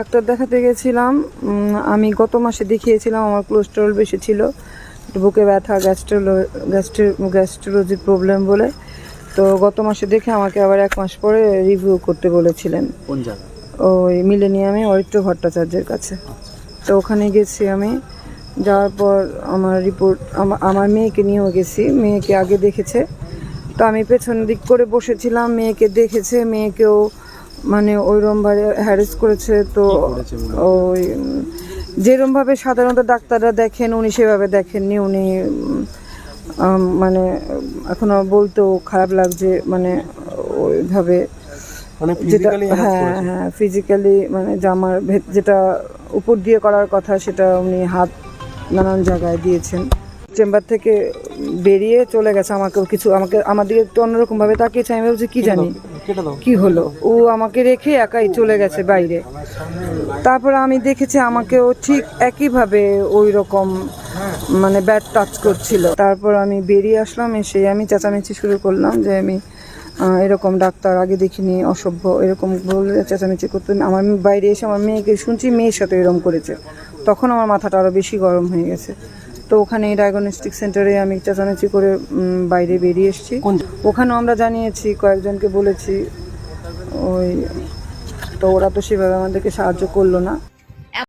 Doctor দেখাতে গেছিলাম। আমি গত মাসে দেখিয়েছিলাম, আমার কোলেস্টেরল বেশি ছিল, বুকে ব্যথা, গ্যাস্ট্রোলজির প্রবলেম বলে। তো গত মাসে দেখে আমাকে আবার 1 মাস পরে রিভিউ করতে বলেছিলেন। কোন জায়গা? ওই মিলেনিয়ামে অরিত্র ভট্টাচার্যের কাছে। তো ওখানে গেছি আমি। যাওয়ার পর আমার রিপোর্ট, আমার মেয়েকে নিয়েও গেছি, মেয়েকে আগে দেখেছে। তো আমি পেছন দিক করে বসেছিলাম, মেয়েকে দেখেছে, মেয়েকেও মানে ওইরকমভাবে হ্যারেস করেছে। তো ওই যেরকমভাবে সাধারণত ডাক্তাররা দেখেন উনি সেভাবে দেখেননি। উনি মানে এখনো বলতেও খারাপ লাগছে, মানে ওইভাবে যেটা হ্যাঁ ফিজিক্যালি, মানে জামার যেটা উপর দিয়ে করার কথা সেটা উনি হাত নানান জায়গায় দিয়েছেন। চেম্বার থেকে বেরিয়ে চলে গেছে, আমার দিকে একটু অন্যরকমভাবে তাকিয়েছে। আমি ভাবছি কি জানি কি হলো, ও আমাকে রেখে একাই চলে গেছে বাইরে। তারপরে আমি দেখেছি আমাকেও ঠিক একইভাবে ওই রকম মানে ব্যাড টাচ করছিল। তারপর আমি বেরিয়ে আসলাম, এসে আমি চেঁচামেচি শুরু করলাম যে আমি এরকম ডাক্তার আগে দেখিনি, অসভ্য, এরকম বলে চেঁচামেচি করতেন। আমার বাইরে এসে আমার মেয়েকে শুনছি মেয়ের সাথে এরকম করেছে, তখন আমার মাথাটা আরও বেশি গরম হয়ে গেছে। তো ওখানে ডায়াগনস্টিক সেন্টারে আমি চেঁচামেচি করে বাইরে বেরিয়ে এসেছি। ওখানেও আমরা জানিয়েছি, কয়েকজনকে বলেছি, ওই তো ওরা তো সেভাবে আমাদেরকে সাহায্য করলো না।